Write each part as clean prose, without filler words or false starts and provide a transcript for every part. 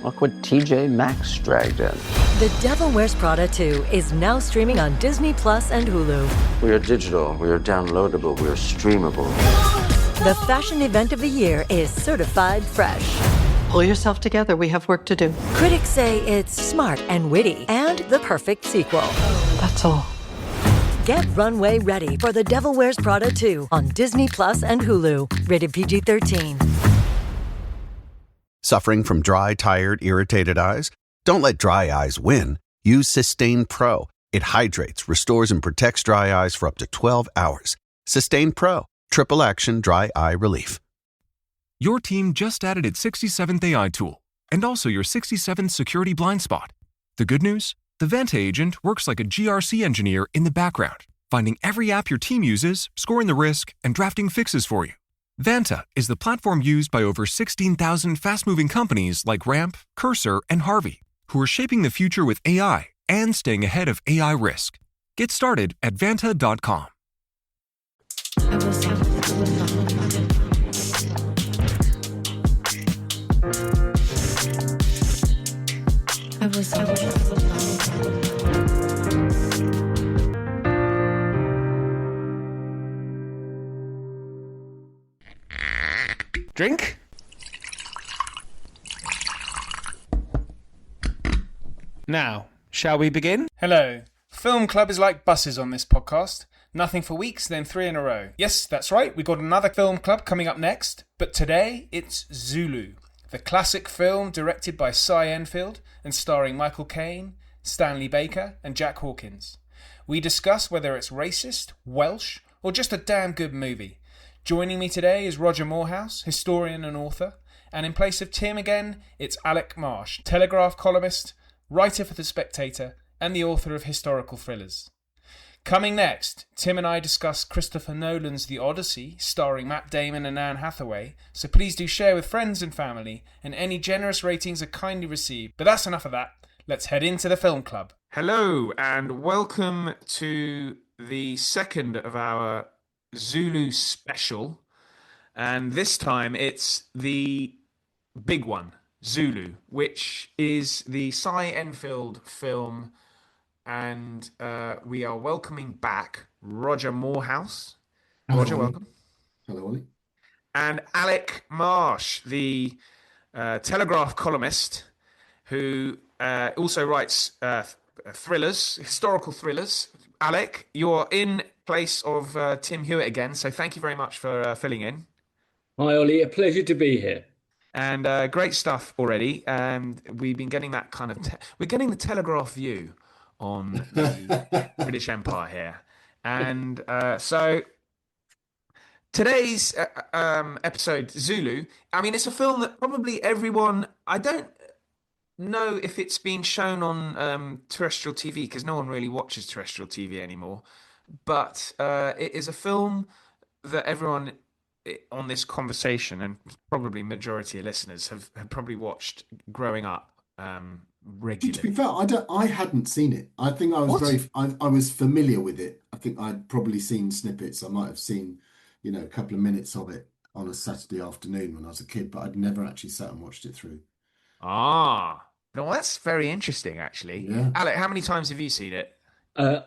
Look what TJ Maxx dragged in. The Devil Wears Prada 2 is now streaming on Disney Plus and Hulu. We are digital, we are downloadable, we are streamable. The fashion event of the year is certified fresh. Pull yourself together, we have work to do. Critics say it's smart and witty and the perfect sequel. That's all. Get runway ready for The Devil Wears Prada 2 on Disney Plus and Hulu. Rated PG-13. Suffering from dry, tired, irritated eyes? Don't let dry eyes win. Use Systane Pro. It hydrates, restores, and protects dry eyes for up to 12 hours. Systane Pro. Triple action dry eye relief. Your team just added its 67th AI tool, and also your 67th security blind spot. The good news? The Vanta agent works like a GRC engineer in the background, finding every app your team uses, scoring the risk, and drafting fixes for you. Vanta is the platform used by over 16,000 fast-moving companies like Ramp, Cursor, and Harvey, who are shaping the future with AI and staying ahead of AI risk. Get started at Vanta.com. Drink? Now, shall we begin? Hello. Film Club is like buses on this podcast. Nothing for weeks, then 3 in a row. Yes, that's right, we got another film club coming up next, but today it's Zulu, the classic film directed by Cy Enfield and starring Michael Caine, Stanley Baker and Jack Hawkins. We discuss whether it's racist, Welsh, or just a damn good movie. Joining me today is Roger Moorhouse, historian and author, and in place of Tim again, it's Alec Marsh, Telegraph columnist, writer for The Spectator, and the author of historical thrillers. Coming next, Tim and I discuss Christopher Nolan's The Odyssey, starring Matt Damon and Anne Hathaway, so please do share with friends and family, and any generous ratings are kindly received. But that's enough of that. Let's head into the film club. Hello, and welcome to the second of our Zulu special, and this time it's the big one, Zulu, which is the Cy Enfield film, and we are welcoming back Roger Moorhouse. Hello, Roger, Ollie. welcome. Hello, Ollie. And Alec Marsh, the Telegraph columnist, who also writes thrillers, historical thrillers. Alec, you're in place of Tim Hewitt again, so thank you very much for filling in. Hi, Ollie. A pleasure to be here. And great stuff already. We've been getting that kind of... we're getting the Telegraph view on the British Empire here. And so today's episode, Zulu, I mean, it's a film that probably everyone... I don't know if it's been shown on terrestrial TV, because no one really watches terrestrial TV anymore. But it is a film that everyone on this conversation, and probably majority of listeners, have probably watched growing up regularly. To be fair, I hadn't seen it. I think I was I was familiar with it. I think I'd probably seen snippets. I might have seen, a couple of minutes of it on a Saturday afternoon when I was a kid, but I'd never actually sat and watched it through. Ah, no, that's very interesting, actually. Yeah. Alec, how many times have you seen it? I've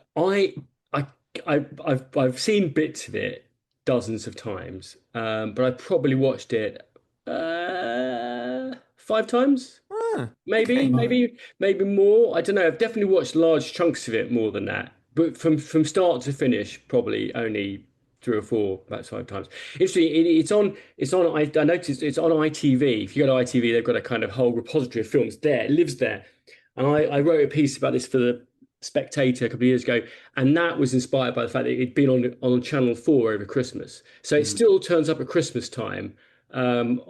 seen bits of it dozens of times, but I probably watched it 5 times, maybe more. I don't know. I've definitely watched large chunks of it more than that, but from start to finish, probably only 3 or 4, about 5 times. Interesting. It's on. I noticed it's on ITV. If you go to ITV, they've got a kind of whole repository of films there. It lives there, and I wrote a piece about this for the Spectator a couple of years ago, and that was inspired by the fact that it'd been on Channel 4 over Christmas. So it still turns up at Christmas time on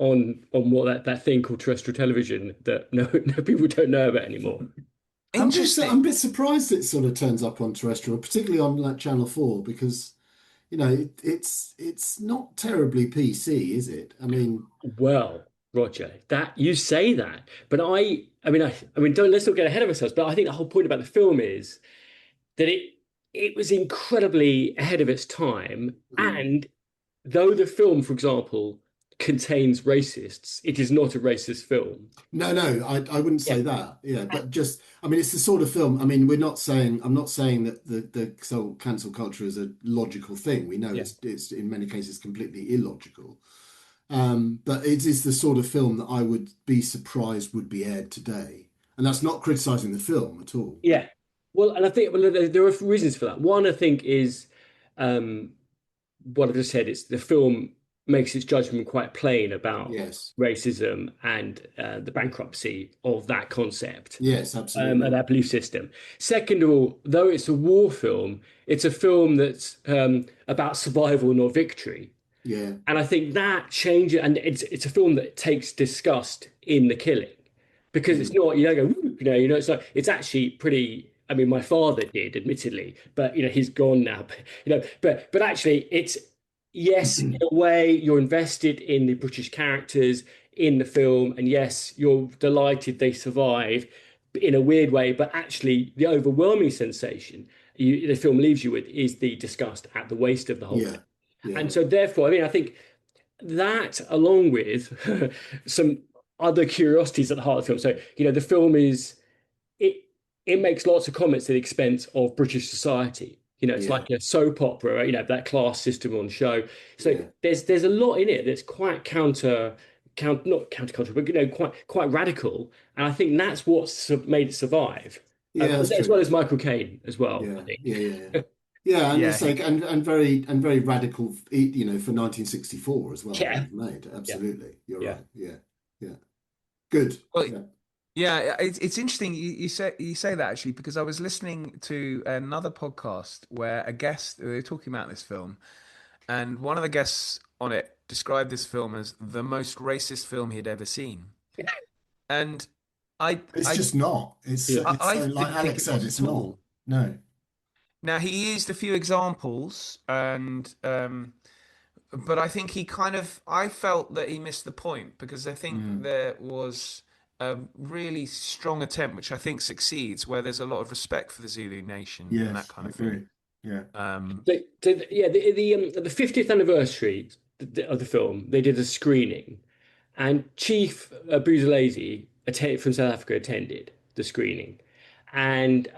what that thing called terrestrial television that no people don't know about anymore. I'm a bit surprised it sort of turns up on terrestrial, particularly on like Channel 4, because it's not terribly PC, is it? I mean, well, Roger, that you say that, but I mean, let's not get ahead of ourselves. But I think the whole point about the film is that it was incredibly ahead of its time, and though the film, for example, contains racists, it is not a racist film. No, I wouldn't say that. Yeah, but just, I mean, it's the sort of film. I mean, I'm not saying that the so cancel culture is a logical thing. We know it's in many cases completely illogical. But it is the sort of film that I would be surprised would be aired today. And that's not criticizing the film at all. Yeah. Well, and I think there are reasons for that. One, I think, is what I just said. It's the film makes its judgment quite plain about racism and the bankruptcy of that concept. Yes, absolutely. And that belief system. Second of all, though it's a war film, it's a film that's about survival, not victory. Yeah. And I think that changes, and it's a film that takes disgust in the killing, because it's not, you don't go, it's like, it's actually pretty. I mean, my father did, admittedly, but he's gone now. But actually, it's yes, in a way, you're invested in the British characters in the film, and yes, you're delighted they survive in a weird way. But actually, the overwhelming sensation the film leaves you with is the disgust at the waste of the whole thing. Yeah. And so, therefore, I mean, I think that, along with some other curiosities at the heart of the film. So, the film is it makes lots of comments at the expense of British society. It's like a soap opera, right? That class system on show. So there's a lot in it that's quite not countercultural, but quite radical. And I think that's what's made it survive. As well as Michael Caine as well. Yeah, I think. Yeah, and it's like and very radical, for 1964 as well. Yeah, made absolutely. You're right. Yeah. Good. Well, yeah, it's interesting you say that, actually, because I was listening to another podcast where they were talking about this film, and one of the guests on it described this film as the most racist film he'd ever seen. And it's just not. It's like Alex said, it's not. No. Now, he used a few examples, and but I think I felt that he missed the point, because I think there was a really strong attempt, which I think succeeds, where there's a lot of respect for the Zulu nation and that kind of thing. Yeah. The 50th anniversary of the film, they did a screening, and Chief Buzalezi from South Africa attended the screening, and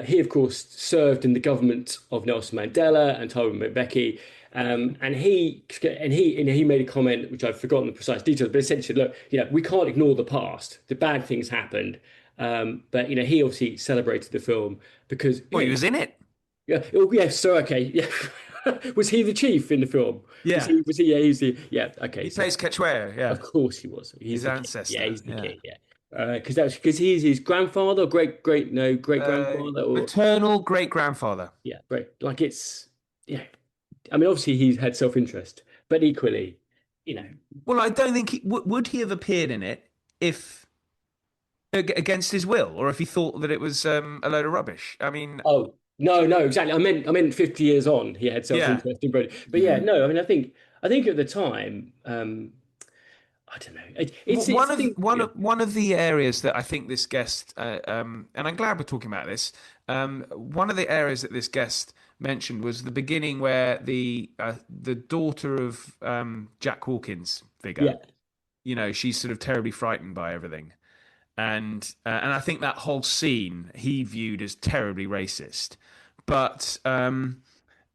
he, of course, served in the government of Nelson Mandela and Thabo Mbeki. And he made a comment, which I've forgotten the precise details, but essentially, look, we can't ignore the past. The bad things happened, but he obviously celebrated the film because he was in it. Yeah. Oh, yes. So okay. Yeah. Was he the chief in the film? Yeah. Was he? Yeah. He's the. Yeah. Okay. He plays Quechua. Yeah. Of course he was. He's his ancestor. Yeah. He's the king. Yeah. Because he's his grandfather, or great grandfather, or maternal great grandfather. Yeah. Right. Like it's. Yeah. I mean, obviously, he's had self-interest, but equally, Well, I don't think would he have appeared in it if against his will, or if he thought that it was a load of rubbish. I mean, oh no, exactly. I meant 50 years on, he had self-interest in Brody. But no, I mean, I think at the time, I don't know. It's one of the areas that I think this guest, and I'm glad we're talking about this. One of the areas that this guest mentioned was the beginning, where the daughter of Jack Hawkins figure, she's sort of terribly frightened by everything, and I think that whole scene he viewed as terribly racist, but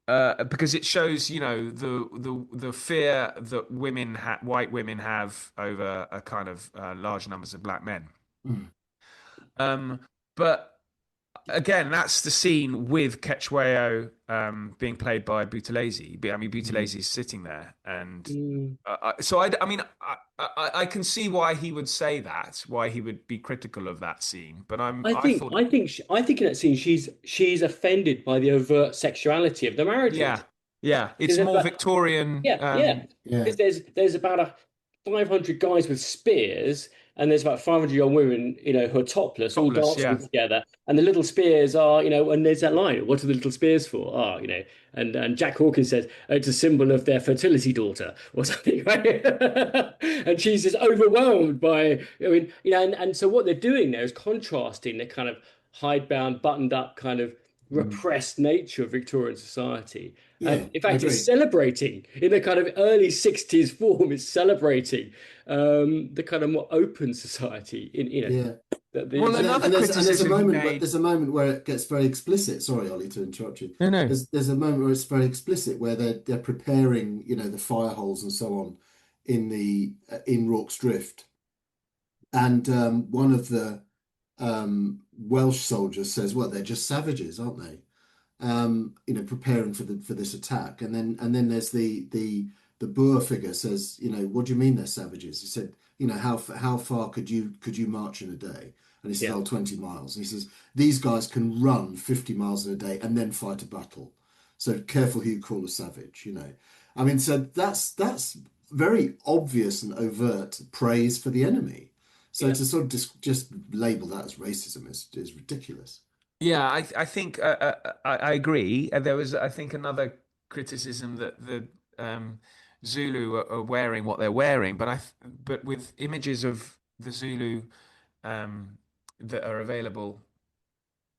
because it shows the fear that white women have over a kind of large numbers of black men. But again, that's the scene with Quechua being played by Buthelezi. I mean, Buthelezi is sitting there, and so I can see why he would say that, why he would be critical of that scene. But I think in that scene she's offended by the overt sexuality of the marriages. Yeah, it's more Victorian. Because there's about 500 guys with spears. And there's about 500 young women, who are topless, all dancing together. And the little spears are, and there's that line, what are the little spears for? And Jack Hawkins says, it's a symbol of their fertility daughter or something, right? And she's just overwhelmed by, and so what they're doing there is contrasting the kind of hidebound, buttoned up kind of repressed nature of Victorian society Yeah, In I fact, it's agree. celebrating in a kind of early 60s form. It's celebrating the kind of more open society in, Yeah. Well, another There's a criticism he moment, made. there's a moment where it gets very explicit. Sorry, Ollie, to interrupt you. No. There's a moment where it's very explicit where they're preparing, the fire holes and so on in Rorke's Drift, and one of the Welsh soldiers says, "Well, they're just savages, aren't they?" Preparing for this attack, and then there's the Boer figure says, "What do you mean they're savages?" He said, how far could you march in a day? And he says, 20 miles. And he says, these guys can run 50 miles in a day and then fight a battle. So careful who you call a savage, I mean, so that's very obvious and overt praise for the enemy. So to sort of just label that as racism is ridiculous. Yeah, I think I agree. There was, I think, another criticism that the Zulu are wearing what they're wearing, but with images of the Zulu that are available,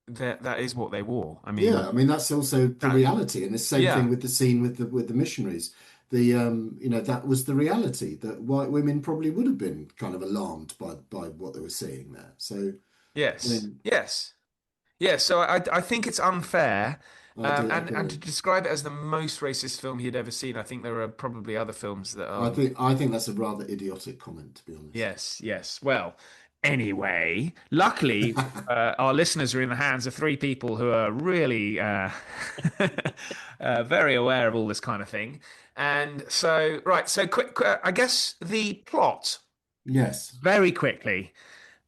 that is what they wore. I mean, yeah, I mean that's also the reality, and the same thing with the scene with the missionaries. That was the reality, that white women probably would have been kind of alarmed by what they were seeing there. So yes, I mean, yes. Yeah, so I think it's unfair, I and to describe it as the most racist film he'd ever seen, I think there are probably other films that are. I think that's a rather idiotic comment, to be honest. Yes. Well, anyway, luckily, our listeners are in the hands of three people who are really very aware of all this kind of thing. And so, right, so quick, I guess the plot. Yes. Very quickly.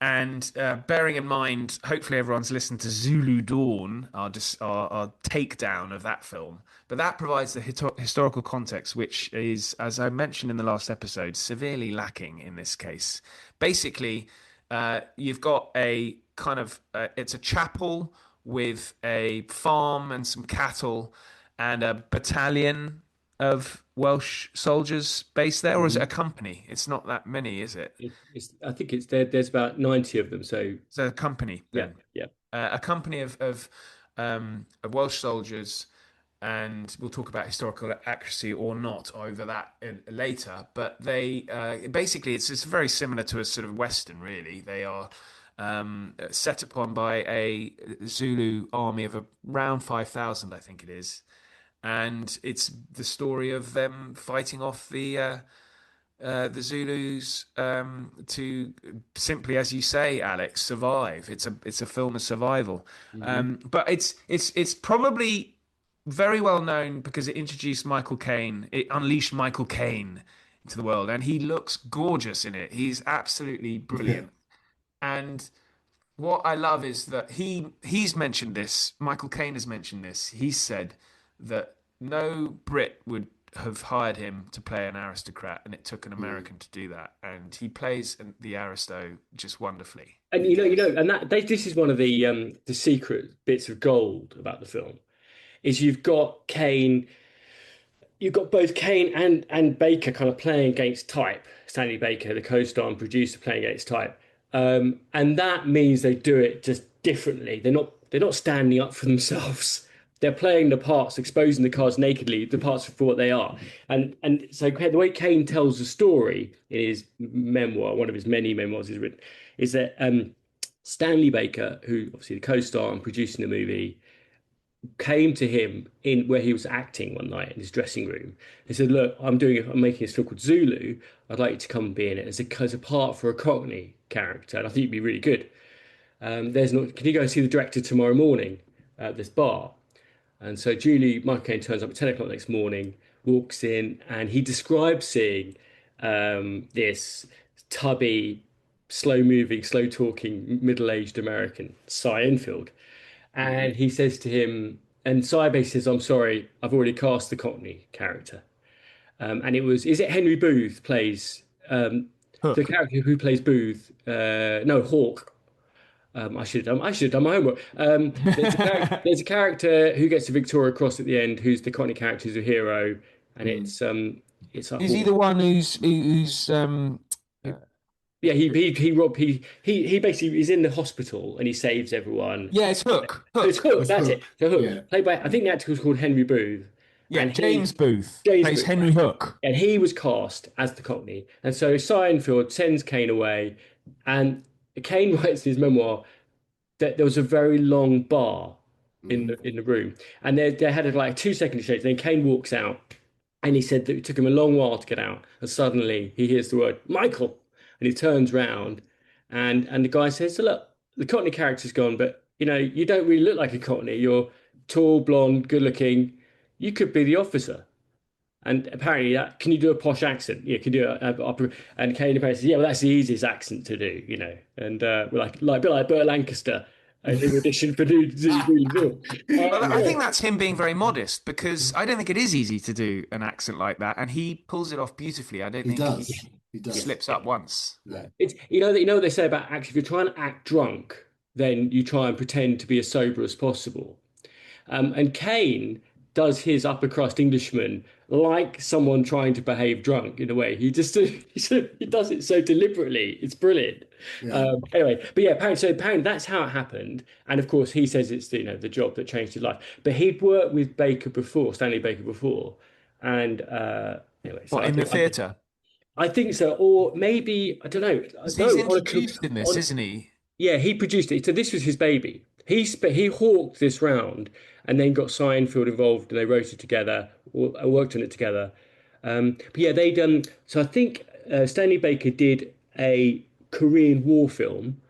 And bearing in mind, hopefully everyone's listened to Zulu Dawn, our takedown of that film. But that provides the historical context, which is, as I mentioned in the last episode, severely lacking in this case. Basically, you've got a kind of, it's a chapel with a farm and some cattle and a battalion of Welsh soldiers based there, or is it a company? It's not that many, is it? I think it's there. There's about 90 of them. So it's a company then. Yeah. A company of Welsh soldiers, and we'll talk about historical accuracy or not over that later. But they basically it's very similar to a sort of Western, really. They are set upon by a Zulu army of around 5,000, I think it is. And it's the story of them fighting off the Zulus to simply, as you say, Alex, survive. It's a film of survival, but it's probably very well known because it introduced Michael Caine. It unleashed Michael Caine into the world, and he looks gorgeous in it. He's absolutely brilliant, and what I love is that he's mentioned this. Michael Caine has mentioned this. He said that no Brit would have hired him to play an aristocrat, and it took an American to do that. And he plays the aristo just wonderfully. And and this is one of the secret bits of gold about the film, is you've got Caine. You've got both Caine and Baker kind of playing against type. Stanley Baker, the co-star and producer, playing against type, and that means they do it just differently. They're not standing up for themselves. They're playing the parts, exposing the cards nakedly, the parts for what they are. And so the way Caine tells the story in his memoir, one of his many memoirs he's written, is that Stanley Baker, who obviously the co-star and producing the movie, came to him in where he was acting one night in his dressing room. He said, "Look, I'm making this film called Zulu. I'd like you to come and be in it as a part for a Cockney character, and I think you'd be really good. Can you go and see the director tomorrow morning at this bar?" And so Michael Caine turns up at 10 o'clock next morning, walks in, and he describes seeing this tubby, slow-moving, slow-talking, middle-aged American, Cy Enfield. And he says to him, and Cy basically says, "I'm sorry, I've already cast the Cockney character." And is it Henry Booth plays, the character who plays Booth, no, Hawk. I should have done my homework. There's a character who gets the Victoria Cross at the end, who's the Cockney character, who's a hero, and it's Is he the one who's yeah, he basically is in the hospital and he saves everyone. Yeah, it's Hook. It's Hook. That's Hook. it. So Hook, Yeah. played by, I think the actor was called Henry Booth. Yeah, and James Booth James plays Booth, Henry Hook. and he was cast as the Cockney. And so Cy Enfield sends Caine away, and Caine writes in his memoir that there was a very long bar in the room, and they had like a 2 second exchange. Then Caine walks out, and he said that it took him a long while to get out, and suddenly he hears the word Michael, and he turns round, and the guy says, "Look, the Cockney character's gone, but you don't really look like a Cockney. You're tall, blonde, good looking. You could be the officer." And apparently, can you do a posh accent? Yeah, can you do and Caine apparently says, "Yeah, well, that's the easiest accent to do, And like a bit like Burt Lancaster in audition for Zulu. I think that's him being very modest, because I don't think it is easy to do an accent like that, and he pulls it off beautifully. I don't think he slips up once. Yeah. It's what they say about actually, if you're trying to act drunk, then you try and pretend to be as sober as possible. And Caine does his upper crust Englishman like someone trying to behave drunk in a way. He does it so deliberately. It's brilliant. Yeah. Anyway, but yeah, apparently that's how it happened. And of course, he says it's the job that changed his life. But he'd worked with Stanley Baker before, and anyway. So in the theatre? I think so, or maybe I don't know. He's introduced in this, isn't he? Yeah, he produced it. So this was his baby. He hawked this round, and then got Cy Enfield involved, and they wrote it together, or worked on it together. But yeah, they done. So I think Stanley Baker did a Korean War film,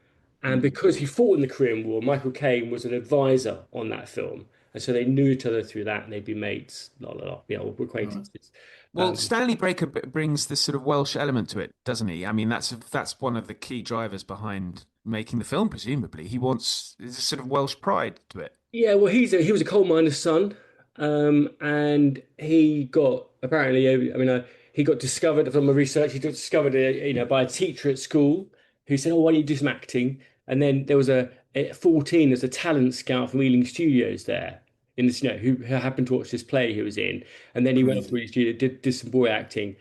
and because he fought in the Korean War, Michael Caine was an advisor on that film, and so they knew each other through that, and they'd be mates. All acquaintances. Well, Stanley Baker brings this sort of Welsh element to it, doesn't he? I mean, that's one of the key drivers behind making the film. Presumably, there's a sort of Welsh pride to it. Yeah, well, he was a coal miner's son, and he got he got discovered from my research. He got discovered, by a teacher at school who said, "Oh, why don't you do some acting?" And then there was at 14, there's a talent scout from Ealing Studios there in this, who happened to watch this play he was in, and then he went off to Ealing Studio, did some boy acting.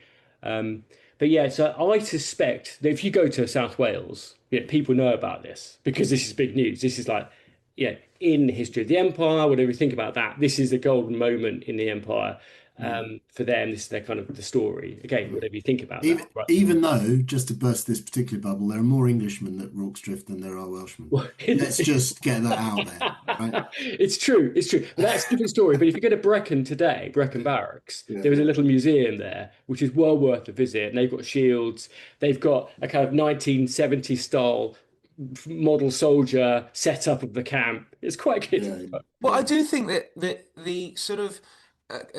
But yeah, so I suspect that if you go to South Wales, people know about this because this is big news. This is like, in the history of the empire, whatever you think about that, this is a golden moment in the empire. For them, this is their kind of the story. Again, whatever you think about that. Right? Even though, just to burst this particular bubble, there are more Englishmen at Rorke's Drift than there are Welshmen. Let's just get that out there. Right? It's true. But that's a different story. But if you go to Brecon today, Brecon Barracks, there is a little museum there, which is well worth a visit. And they've got shields. They've got a kind of 1970s style model soldier setup of the camp. It's quite good. Yeah. Well, I do think that the sort of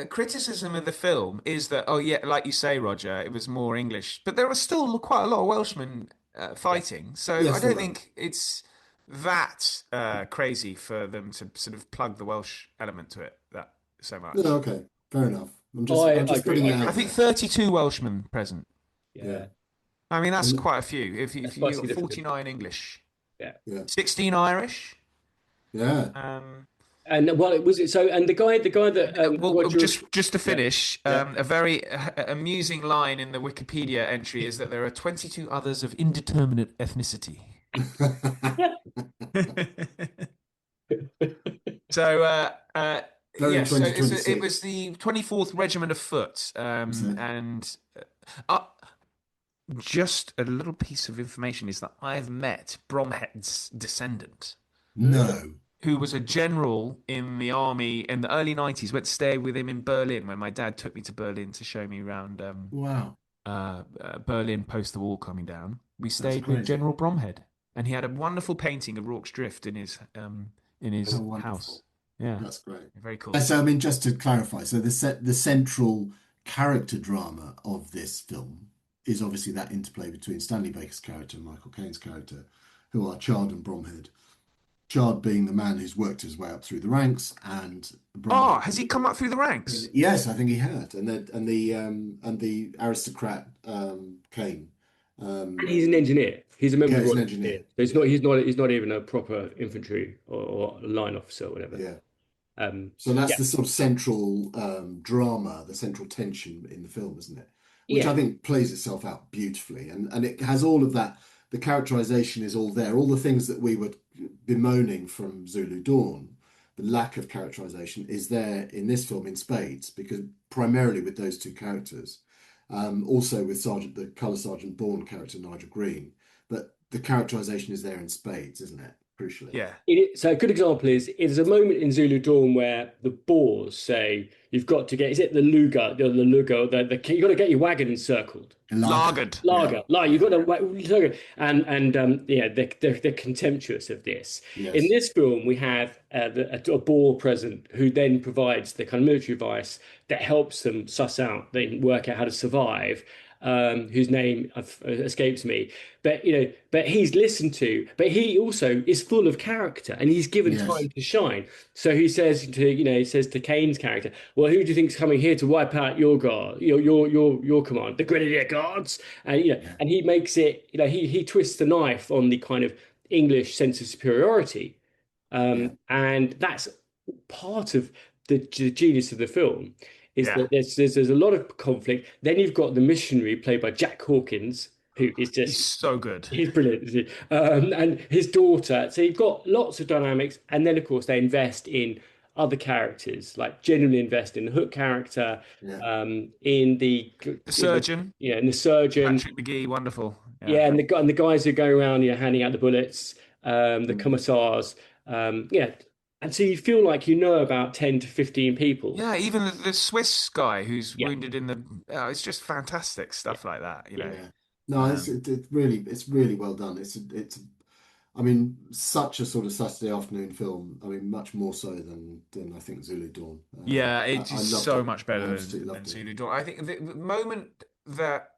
criticism of the film is that, like you say, Roger, it was more English, but there are still quite a lot of Welshmen fighting. So I don't think it's that crazy for them to sort of plug the Welsh element to it that so much. No, okay, fair enough. I'm just putting it out. I think 32 Welshmen present. Yeah. I mean, that's quite a few. If you got 49 English, 16 Irish. Yeah. And well, was it so? And the guy that just to finish, a very amusing line in the Wikipedia entry is that there are 22 others of indeterminate ethnicity. So it was the 24th Regiment of Foot, and just a little piece of information is that I've met Bromhead's descendant. No. Who was a general in the army in the early 90s, went to stay with him in Berlin when my dad took me to Berlin to show me around Berlin post the wall coming down. We stayed with General Bromhead, and he had a wonderful painting of Rorke's Drift in his house. Yeah, that's great. Very cool. So, I mean, just to clarify, so the central character drama of this film is obviously that interplay between Stanley Baker's character and Michael Caine's character, who are Chard and Bromhead. Chard being the man who's worked his way up through the ranks, and Bromhead, has he come up through the ranks? Yes, I think he had, and the aristocrat Caine. And he's an engineer. He's a member of the Royal Engineer. So he's not even a proper infantry or line officer or whatever. Yeah. So that's the sort of central drama, the central tension in the film, isn't it? Which I think plays itself out beautifully, and it has all of that. The characterization is all there. All the things that we were bemoaning from Zulu Dawn, the lack of characterization is there in this film in spades, because primarily with those two characters, also with the Colour Sergeant Bourne character Nigel Green, but the characterization is there in spades, isn't it? Crucially. Yeah. So a good example is there's a moment in Zulu Dawn where the Boers say you've got to get, is it the Luga, you've got to get your wagon encircled. Lagered. You've got to, and yeah, they're contemptuous of this. Yes. In this film, we have a Boer present who then provides the kind of military advice that helps them suss out, they can work out how to survive. Whose name escapes me, but he's listened to, but he also is full of character, and he's given time to shine. So he says to Caine's character, "Well, who do you think's coming here to wipe out your guard, your command, the Grenadier Guards?" And and he makes it, he twists the knife on the kind of English sense of superiority, and that's part of the genius of the film. Is that there's a lot of conflict. Then you've got the missionary played by Jack Hawkins, who is just he's so good. He's brilliant, isn't he? And his daughter. So you've got lots of dynamics, and then of course they invest in other characters, like genuinely invest in the Hook character, in the surgeon, in the surgeon, Patrick McGee, wonderful. And the guys who go around, handing out the bullets, the commissars, And so you feel like you know about 10 to 15 people. Yeah, even the Swiss guy who's wounded in the... it's just fantastic stuff like that, Yeah. No, it's really well done. It's I mean, such a sort of Saturday afternoon film. I mean, much more so than I think Zulu Dawn. It's so much better than Zulu Dawn. I think the moment that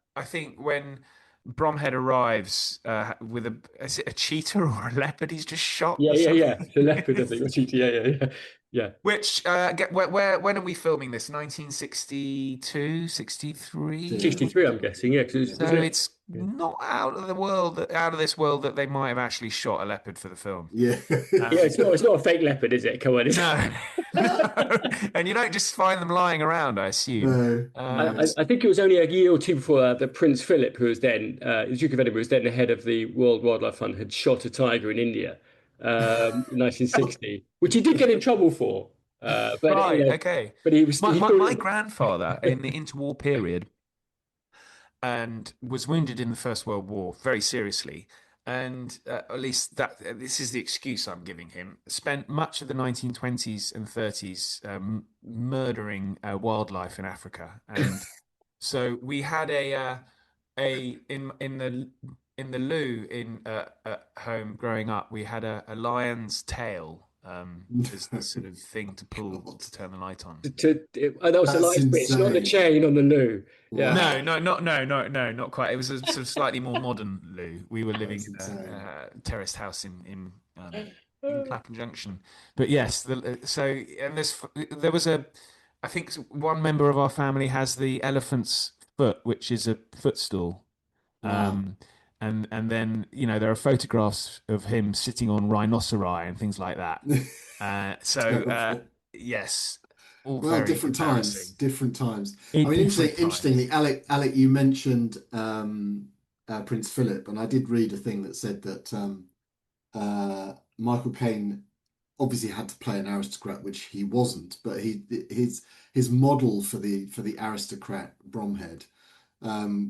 when Bromhead arrives with is it a cheetah or a leopard? He's just shot. The leopard, I think, or cheetah. Yeah. Which when are we filming this? 1962, 63? 63, I'm guessing. Yeah, it's not out of this world that they might have actually shot a leopard for the film. Yeah, it's not a fake leopard, is it? Come on, no. And you don't just find them lying around, I assume. No. I think it was only a year or two before that Prince Philip, who was then the Duke of Edinburgh, was then the head of the World Wildlife Fund, had shot a tiger in India in 1960, which he did get in trouble for. Okay. But he was my grandfather in the interwar period, and was wounded in the First World War very seriously, and at least this is the excuse I'm giving him. Spent much of the 1920s and 30s murdering wildlife in Africa, and so we had in the loo at home growing up, we had a lion's tail. As the sort of thing to pull to turn the light on. That was a light switch, not the chain on the loo. Yeah. No, not quite. It was a sort of slightly more modern loo. We were living in a terraced house in Clapham Junction. But yes, there was I think one member of our family has the elephant's foot, which is a footstool. Wow. And then, there are photographs of him sitting on rhinoceri and things like that. Yes. All well, very different times. I mean, interestingly, times. Alec, you mentioned Prince Philip, and I did read a thing that said that Michael Caine obviously had to play an aristocrat, which he wasn't, but his model for the aristocrat Bromhead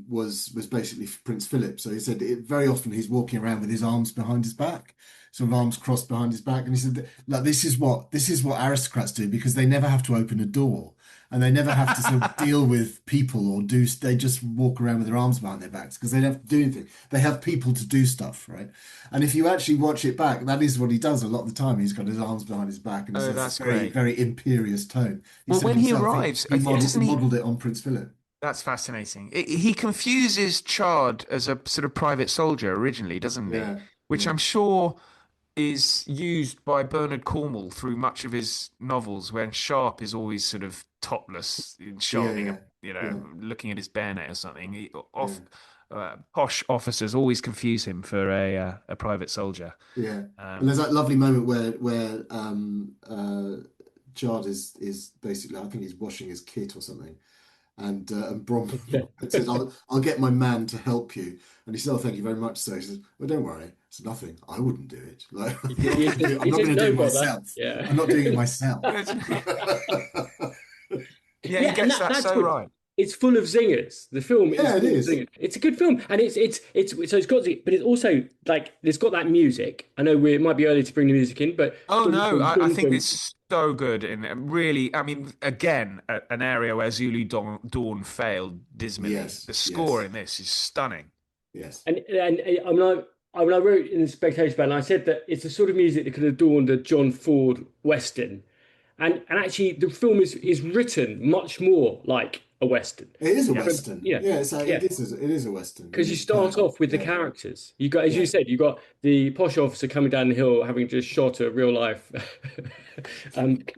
was basically Prince Philip. So he said very often he's walking around with his arms behind his back, sort of arms crossed behind his back, and he said, "Like this is what aristocrats do, because they never have to open a door and they never have to sort of deal with people or do. They just walk around with their arms behind their backs because they don't have to do anything. They have people to do stuff, right? And if you actually watch it back, that is what he does a lot of the time. He's got his arms behind his back, and it's a very, very imperious tone. Well, when he arrives, he modeled it on Prince Philip. That's fascinating. He confuses Chard as a sort of private soldier originally, doesn't he? Which I'm sure is used by Bernard Cornwell through much of his novels, when Sharp is always sort of topless, sharpening, looking at his bayonet or something. Posh officers always confuse him for a private soldier. Yeah, and there's that lovely moment where Chard is basically, I think he's washing his kit or something. And Brom says, I'll get my man to help you. And he says, oh, thank you very much, sir. He says, well, don't worry. It's nothing. I wouldn't do it. Like, I'm not going to do it myself. Yeah. I'm not doing it myself. Yeah, he gets that so right. It's full of zingers. The film is it is. Zingers. It's a good film, and it's so it's got, but it's also like it's got that music. I know it might be early to bring the music in, but I think it's so good, and really, I mean, again, an area where Zulu Dawn failed dismally. Yes, the score in this is stunning. Yes, and I mean, I wrote in the Spectator about, and I said that it's the sort of music that could have adorned a John Ford Western, and actually the film is written much more like a Western. It is a Western. Yeah, it is a Western. Because you start off with the characters. You got, as you said, you got the posh officer coming down the hill, having just shot a real life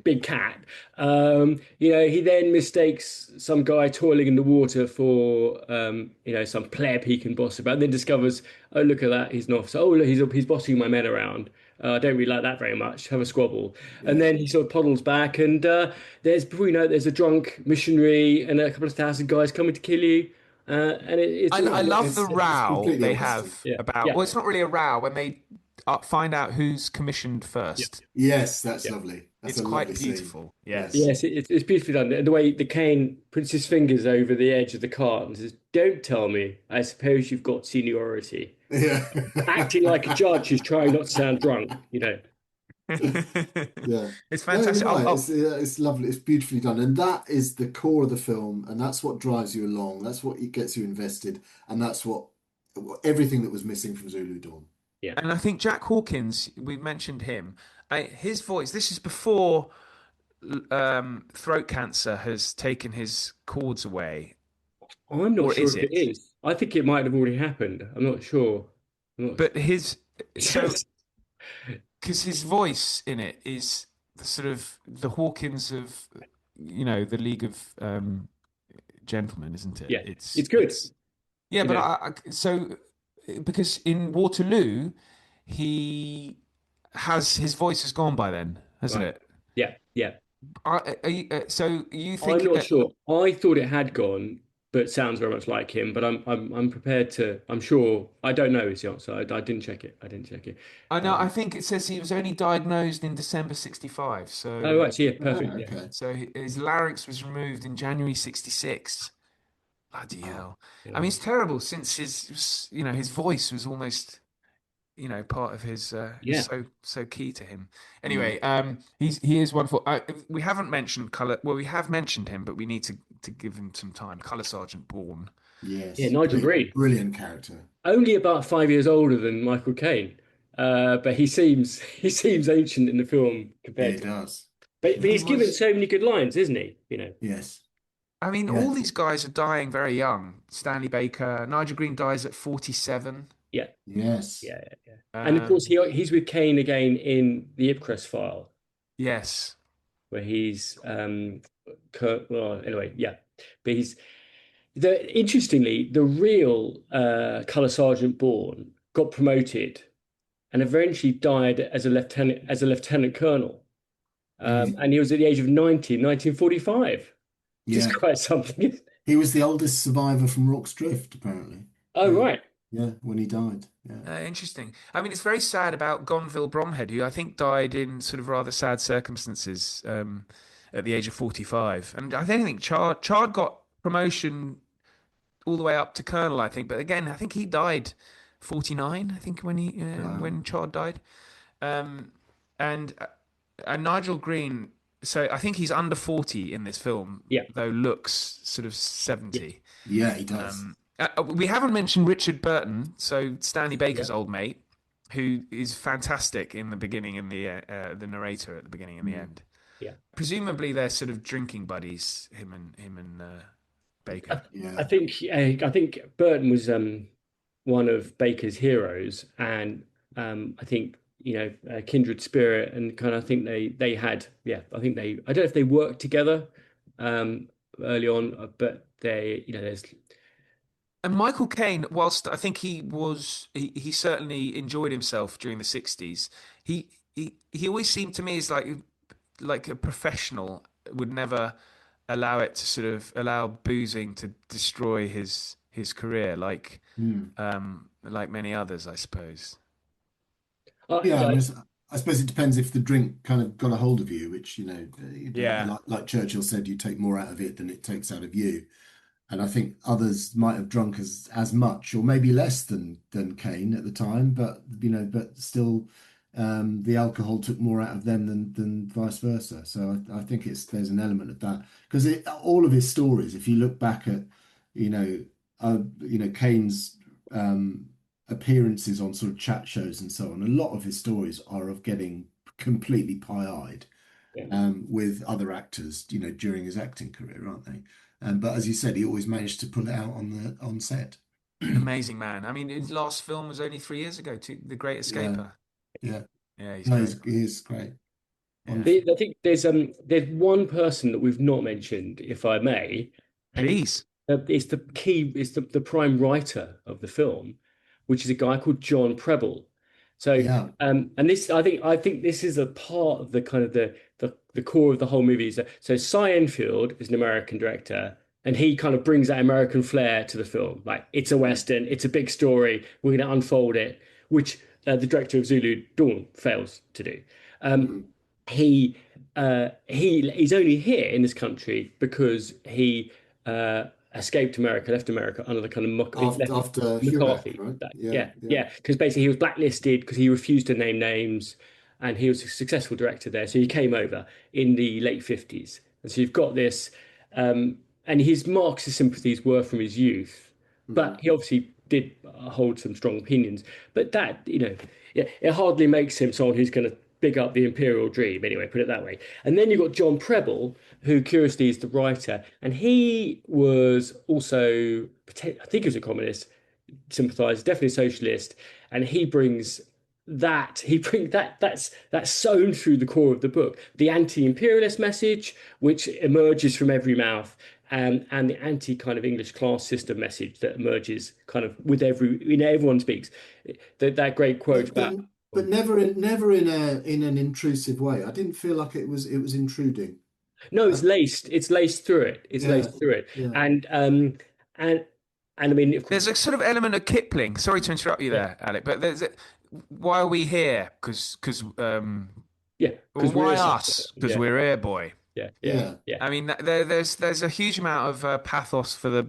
big cat. He then mistakes some guy toiling in the water for some pleb he can boss about, and then discovers, oh, look at that, he's an officer. Oh, look, he's bossing my men around. I don't really like that very much. Have a squabble, and then he sort of toddles back, and there's a drunk missionary and a couple of thousand guys coming to kill you. I love the row they have about. Yeah. Well, it's not really a row when they find out who's commissioned first. Yes, that's lovely. That's quite beautiful. Scene. Yes, it's beautifully done. And the way the Caine puts his fingers over the edge of the cart and says, "Don't tell me. I suppose you've got seniority." Yeah, acting like a judge who's trying not to sound drunk. Yeah, it's fantastic. No, it's lovely. It's beautifully done, and that is the core of the film, and that's what drives you along. That's what gets you invested, and that's what everything that was missing from Zulu Dawn. Yeah, and I think Jack Hawkins, we mentioned him. His voice. This is before throat cancer has taken his cords away. I'm not sure if it is. I think it might have already happened. I'm not sure. But because his voice in it is the sort of the Hawkins of, the League of Gentlemen, isn't it? Yeah, it's good. Because in Waterloo, his voice has gone by then, hasn't it? Yeah. So you think? I'm not sure. I thought it had gone, but sounds very much like him. But I'm prepared to. I'm sure. I don't know is the answer. I didn't check it. I know. I think it says he was only diagnosed in December 65. So. Oh right. Yeah. Perfect. Okay. Yeah. So his larynx was removed in January 66. Bloody hell! Yeah. I mean, it's terrible since his voice was almost, part of his so key to him. Anyway, he is wonderful. We haven't mentioned color. Well, we have mentioned him, but we need to give him some time. Colour Sergeant Bourne. Yes. Yeah, Nigel Green. Brilliant character. Only about 5 years older than Michael Caine, but he seems ancient in the film compared. He does. But he's given so many good lines, isn't he? Yes. I mean, all these guys are dying very young. Stanley Baker, Nigel Green dies at 47. Yeah. Yes. Yeah. And of course, he's with Caine again in the Ipcress file. Yes. Where he's anyway, yeah. But interestingly, the real Colour Sergeant Bourne got promoted and eventually died as a lieutenant colonel. And he was at the age of 90 in 1945. Which is quite something. He was the oldest survivor from Rock's Drift, apparently. Oh, right. Yeah, when he died. Yeah. Interesting. I mean, it's very sad about Gonville Bromhead, who I think died in sort of rather sad circumstances at the age of 45. And I think Chard got promotion all the way up to colonel, I think. But again, I think he died 49, I think, when Chard died. And Nigel Green... So I think he's under 40 in this film, though looks sort of 70. Yeah, he does. We haven't mentioned Richard Burton, so Stanley Baker's old mate, who is fantastic in the beginning and the narrator at the beginning and the end. Yeah, presumably they're sort of drinking buddies, him and Baker. I think Burton was one of Baker's heroes, and I think. Kindred spirit, and kind of think they had, I don't know if they worked together early on, but there's. And Michael Caine, whilst I think he certainly enjoyed himself during the 60s, he always seemed to me as like a professional, would never allow it to sort of allow boozing to destroy his career, like many others, I suppose. Yeah, I Yeah, mean, I suppose it depends if the drink kind of got a hold of you, which, Yeah. like Churchill said, you take more out of it than it takes out of you. And I think others might have drunk as much or maybe less than Caine at the time, but but still, the alcohol took more out of them than vice versa. So I think there's an element of that because all of his stories, if you look back at Caine's appearances on sort of chat shows and so on, a lot of his stories are of getting completely pie-eyed with other actors, during his acting career, aren't they? But as you said, he always managed to pull it out on set. An amazing man. I mean, his last film was only 3 years ago, The Great Escaper. Yeah, Yeah, he's no, great. he is great. Yeah. I think there's one person that we've not mentioned, if I may, and Please. it's the key, it's the prime writer of the film, which is a guy called John Preble. So, Yeah. and this, I think this is a part of the kind of the core of the whole movie. So Cy Enfield is an American director, and he kind of brings that American flair to the film. Like it's a Western, it's a big story, we're going to unfold it, which the director of Zulu Dawn fails to do. He he's only here in this country because he escaped America, left America under the kind of After Hurac, McCarthy. right? Yeah. Because basically he was blacklisted because he refused to name names, and he was a successful director there. So he came over in the late 50s, and so you've got this, and his Marxist sympathies were from his youth, but he obviously did hold some strong opinions. But that, it hardly makes him someone who's going to big up the imperial dream, anyway, put it that way. And then you've got John Preble, who curiously is the writer, and he was also, I think he was a communist, sympathizer, definitely a socialist, and he brings that's sewn through the core of the book, the anti-imperialist message, which emerges from every mouth, and the anti kind of English class system message that emerges kind of with everyone speaks. That great quote about. But never in an intrusive way. I didn't feel like it was intruding. No, it's laced through it. It's laced through it. Yeah. And I mean, of course, There's a sort of element of Kipling. Sorry to interrupt you there, Alec, but why are we here? Because why us? Because we're here, boy. Yeah. I mean, there's a huge amount of pathos for the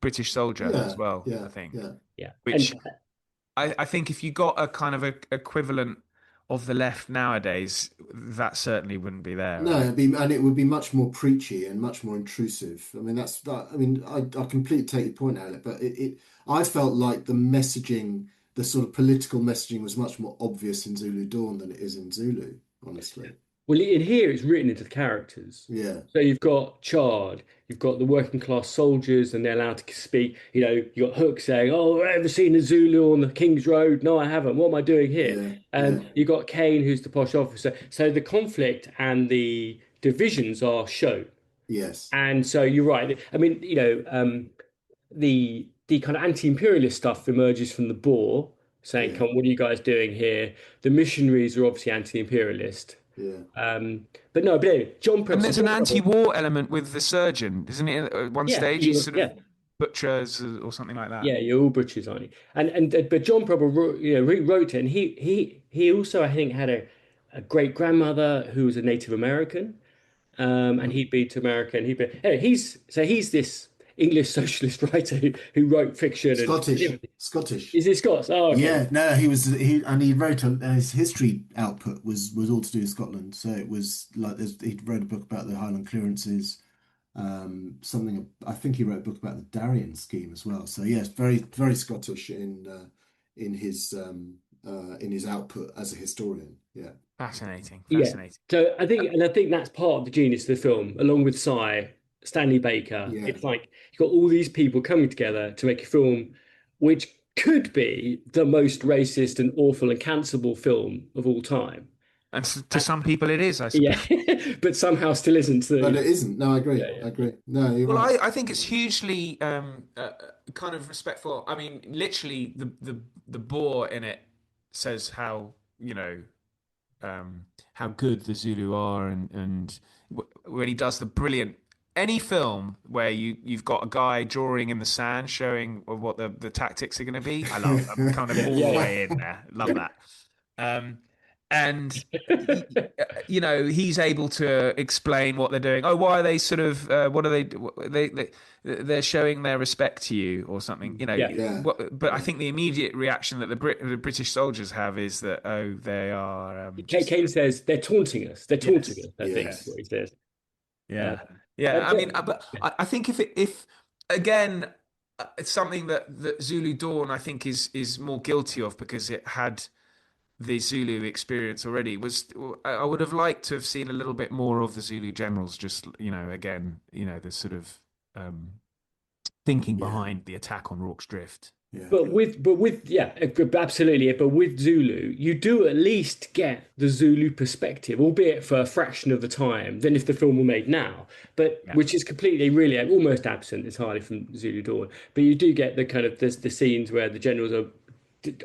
British soldier as well. I think. Yeah. Which I think if you got a kind of equivalent of the left nowadays, that certainly wouldn't be there. No, right? it would be much more preachy and much more intrusive. I mean, I completely take your point, Alec, but I felt like the messaging, the sort of political messaging, was much more obvious in Zulu Dawn than it is in Zulu, honestly. Well, in here it's written into the characters. Yeah. So you've got Chard, you've got the working class soldiers, and they're allowed to speak. You've got Hook saying, "Oh, have you ever seen a Zulu on the King's Road? No, I haven't. What am I doing here?" And you've got Caine, who's the posh officer. So the conflict and the divisions are shown. Yes. And so you're right. I mean, the kind of anti-imperialist stuff emerges from the Boer saying, "Come, what are you guys doing here?" The missionaries are obviously anti-imperialist. Yeah. But anyway, John Preble. And there's an anti-war element with the surgeon, isn't it? At one stage, he's sort of butchers or something like that. Yeah, you're all butchers, aren't you? But John Preble rewrote it, and he also, I think, had a great grandmother who was a Native American, and he'd been to America, and anyway, he's this English socialist writer who wrote fiction. Scottish. Is he Scots? Oh, okay. Yeah, no, he wrote his history output was all to do with Scotland. So it was like he wrote a book about the Highland clearances, something. I think he wrote a book about the Darien scheme as well. So yes, very very Scottish in his output as a historian. Yeah, fascinating. Yeah. So I think that's part of the genius of the film, along with Stanley Baker. Yeah. It's like you've got all these people coming together to make a film which could be the most racist and awful and cancelable film of all time. And to some people it is, I suppose. Yeah, but somehow still isn't. But it isn't. No, I agree. I agree. No, you're right. I think it's hugely kind of respectful. I mean, literally, the Boer in it says how how good the Zulu are, and when he does the brilliant any film where you've got a guy drawing in the sand showing what the tactics are going to be, I love. I'm kind of all the way in there. Love that. And he's able to explain what they're doing. Oh, why are they sort of? What are they're showing their respect to you or something. But I think the immediate reaction that the British soldiers have is that they are. Caine says they're taunting us. They're taunting us. I think is what he says. Yeah. I mean, but I think if again, it's something that Zulu Dawn I think is more guilty of because it had the Zulu experience already. I would have liked to have seen a little bit more of the Zulu generals. Just again, the sort of thinking behind the attack on Rorke's Drift. Yeah. But absolutely. But with Zulu, you do at least get the Zulu perspective, albeit for a fraction of the time than if the film were made now. But which is completely, really, almost absent entirely from Zulu Dawn. But you do get the kind of the scenes where the generals are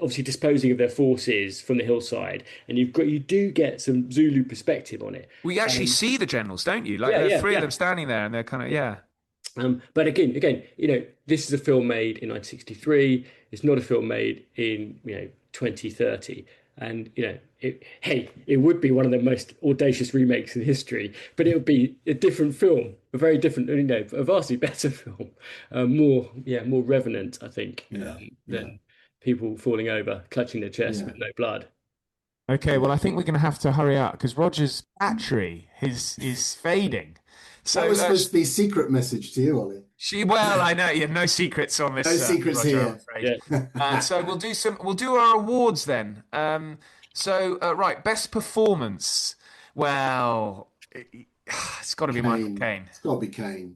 obviously disposing of their forces from the hillside, and you do get some Zulu perspective on it. Well, you actually see the generals, don't you? Like there are three of them standing there, and they're kind of But again, this is a film made in 1963. It's not a film made in 2030, and it would be one of the most audacious remakes in history. But it would be a different film, a very different, a vastly better film, more revenant, I think, than people falling over, clutching their chest with no blood. Okay, well, I think we're going to have to hurry up because Roger's battery is fading. So that was supposed to be a secret message to you, Ollie. I know you have no secrets on this. No secrets Roger, here. So we'll do our awards then. Right, best performance. Well, it's got to be Michael Caine. It's got to be Caine.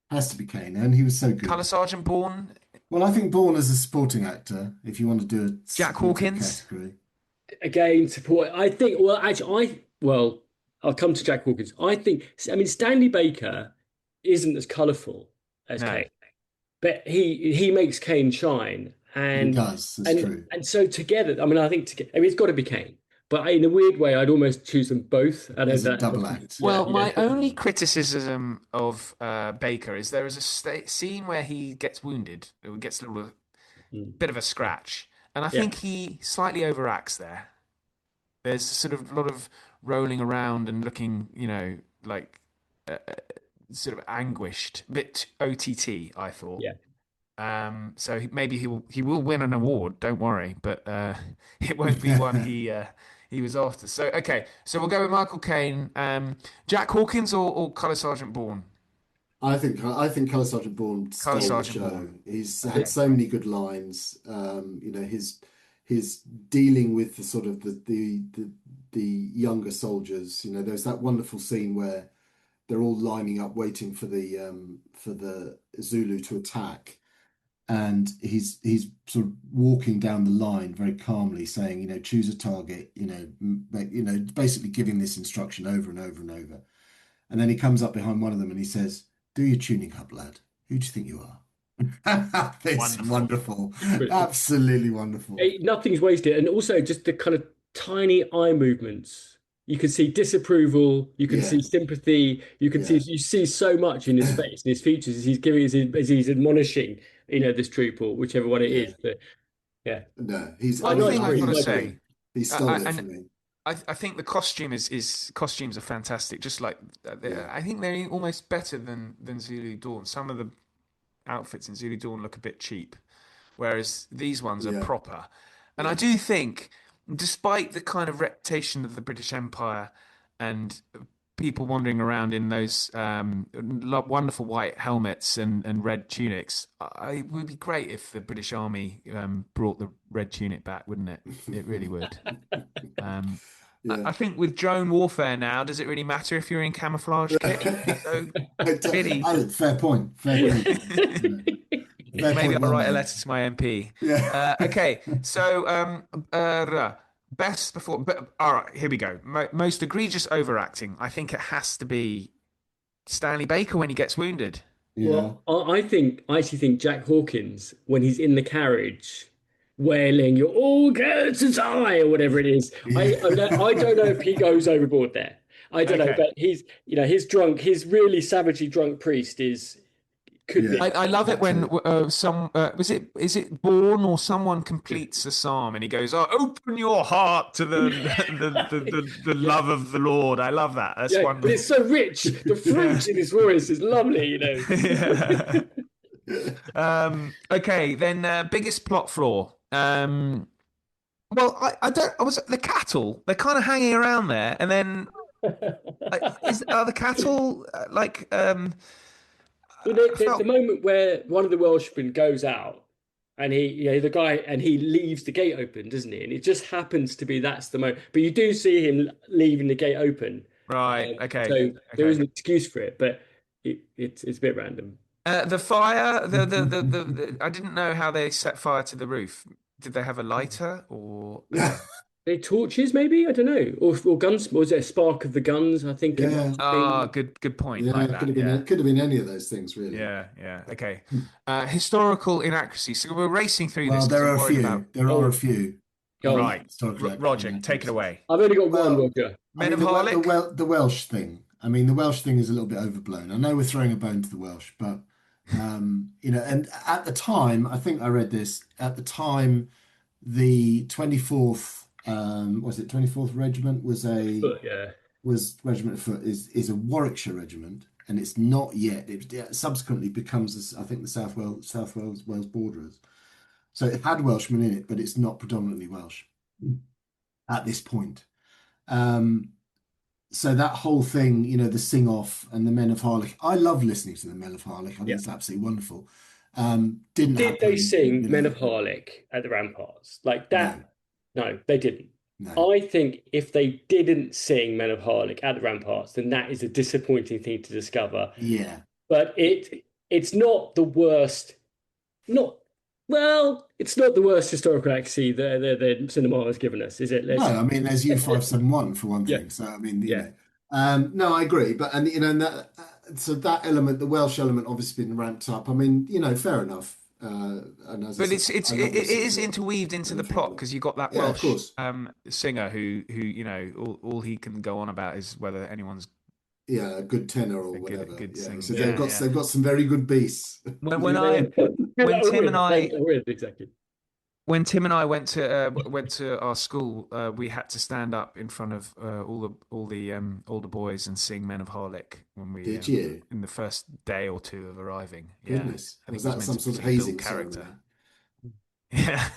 Has to be Caine, and he was so good. Colour Sergeant Bourne. Well, I think Bourne as a supporting actor, if you want to do a Jack Hawkins category. Again, support. I think. Well, actually, I'll come to Jack Hawkins. Stanley Baker isn't as colourful as Caine, but he makes Caine shine, and he does. That's true. And so together, it's got to be Caine. But in a weird way, I'd almost choose them both. As a double act. Well, my only criticism of Baker is there is a scene where he gets wounded, or gets a little bit of a scratch, and I think he slightly overacts there. There's sort of a lot of rolling around and looking, like sort of anguished, a bit OTT, I thought. Yeah. So maybe he will win an award. Don't worry, but it won't be one he was after. So so we'll go with Michael Caine, Jack Hawkins, or Colour Sergeant Bourne. I think Colour Sergeant Bourne stole the show. He's had so many good lines. His dealing with the sort of the younger soldiers. There's that wonderful scene where they're all lining up waiting for the Zulu to attack, and he's sort of walking down the line very calmly, saying, choose a target, basically giving this instruction over and over and over, and then he comes up behind one of them and he says, "Do your tuning up, lad. Who do you think you are?" It's wonderful. Absolutely wonderful. Nothing's wasted, and also just the kind of tiny eye movements. You can see disapproval, you can see sympathy, you see so much in his face, in his features, as he's giving, as he's admonishing, this troop or whichever one it is. But no, he's. One thing I've got to say, he stole it for me. I think the costumes are fantastic. Just like I think they're almost better than Zulu Dawn. Some of the outfits in Zulu Dawn look a bit cheap, whereas these ones are proper. And I do think, despite the kind of reputation of the British Empire and people wandering around in those wonderful white helmets and red tunics, it would be great if the British Army brought the red tunic back, wouldn't it? It really would. I think with drone warfare now, does it really matter if you're in camouflage kit? Fair point. Maybe I'll write a letter to my MP. Okay, so best before. All right, here we go. Most egregious overacting. I think it has to be Stanley Baker when he gets wounded. Yeah. Well, I actually think Jack Hawkins when he's in the carriage, wailing, "You're all going to die," or whatever it is. I don't know if he goes overboard there. I don't know, Okay. but his really savagely drunk priest could be. I love it when is it Bourne or someone completes a psalm and he goes, "Oh, open your heart to the love of the Lord." I love that. That's Yeah, wonderful. but it's so rich. The fruit in his voice is lovely, Okay, then biggest plot flaw. Well, I don't. I was the cattle. They're kind of hanging around there, and then are the cattle Well, the moment where one of the Welshmen goes out and he leaves the gate open, doesn't he? And it just happens to be that's the moment. But you do see him leaving the gate open. Right. Okay. So there is an excuse for it, but it's a bit random. The fire. I didn't know how they set fire to the roof. Did they have a lighter or? They torches, maybe, I don't know, or guns. Was it a spark of the guns? I think. Yeah. Good point. Yeah, like could have been any of those things, really. Yeah. Okay. Historical inaccuracy. So we're racing through this. Well, there are a few. There are a few. Right. Roger, take it away. I've only got one, Roger. Men of Harlech. The Welsh thing. I mean, the Welsh thing is a little bit overblown. I know we're throwing a bone to the Welsh, but and at the time, I think I read this. At the time, the 24th. Was it 24th Regiment was Regiment of Foot is a Warwickshire regiment, and it's not yet. It subsequently becomes, I think, the South Wales Borderers. So it had Welshmen in it, but it's not predominantly Welsh at this point. So that whole thing, the sing off and the Men of Harlech. I love listening to the Men of Harlech. I think it's absolutely wonderful. Did they sing Men of Harlech at the ramparts like that? No, they didn't. No. I think if they didn't sing Men of Harlech at the ramparts, then that is a disappointing thing to discover. Yeah. But it's not the worst. It's not the worst historical accuracy the cinema has given us, is it? No, I mean, there's U571 for one thing. So I mean, no, I agree. But so that element, the Welsh element, obviously been ramped up. I mean, fair enough. But it is interweaved into the plot because you got that Welsh singer who all he can go on about is whether anyone's a good tenor or whatever. Good singer. So they've got some very good beasts. When Tim and I went to our school, we had to stand up in front of all the older boys and sing Men of Harlech when we did you in the first day or two of arriving. Goodness, was that some sort of hazing character? Yeah.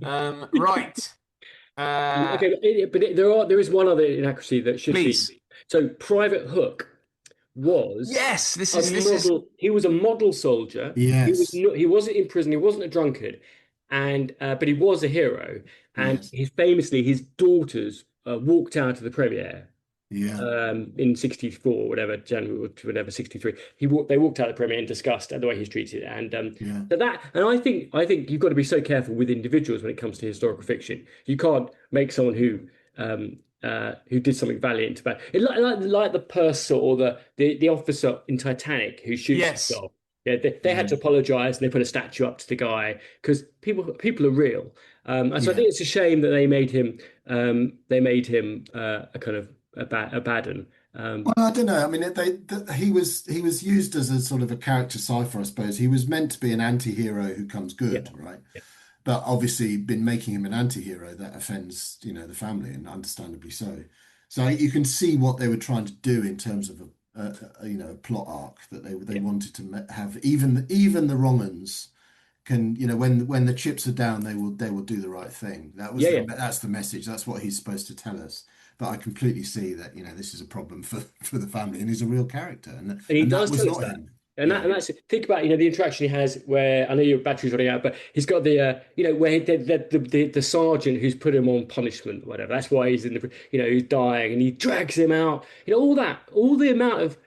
Right. Okay, but there is one other inaccuracy that should be. So Private Hook was he was a model soldier. Yes. He wasn't in prison, he wasn't a drunkard, and but he was a hero. And famously his daughters walked out of the premiere in 64 whatever, January or whatever, 63. They walked out of the premiere in disgust at the way he's treated. And I think you've got to be so careful with individuals when it comes to historical fiction. You can't make someone who did something valiant about it. Like the purser or the officer in Titanic who shoots himself. Yeah, they had to apologise and they put a statue up to the guy because people are real. And so I think it's a shame that they made him a kind of a bad un. Well, I don't know. I mean, he was used as a sort of a character cipher, I suppose. He was meant to be an anti-hero who comes good, right? Yeah. But obviously, been making him an anti-hero that offends, the family, and understandably so. So you can see what they were trying to do in terms of a plot arc that they wanted to have. Even the wrong uns can, when the chips are down, they will do the right thing. That's the message. That's what he's supposed to tell us. But I completely see that this is a problem for the family, and he's a real character, and he does tell us that. And that's think about the interaction he has where I know your battery's running out, but he's got the where the sergeant who's put him on punishment or whatever. That's why he's in the he's dying and he drags him out. All the amount of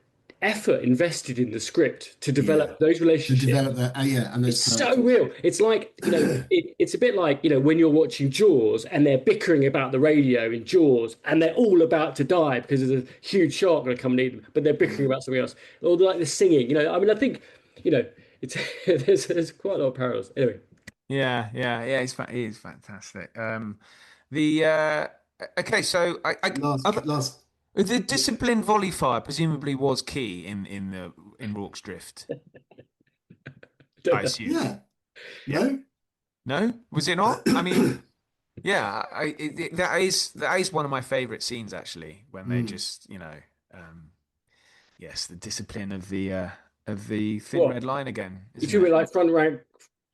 effort invested in the script to develop those relationships. To develop that, and it's so real. It's like it's a bit like when you're watching Jaws and they're bickering about the radio in Jaws and they're all about to die because there's a huge shark going to come and eat them, but they're bickering about something else. Or like the singing. I mean, I think it's there's quite a lot of parallels. Anyway. Yeah. He is fantastic. Okay, so The disciplined volley fire presumably was key in Rorke's Drift. I assume. Yeah. No? No, was it not? I mean, yeah, that is one of my favourite scenes actually. When they just, yes, the discipline of the thin red line again. If you were like front rank,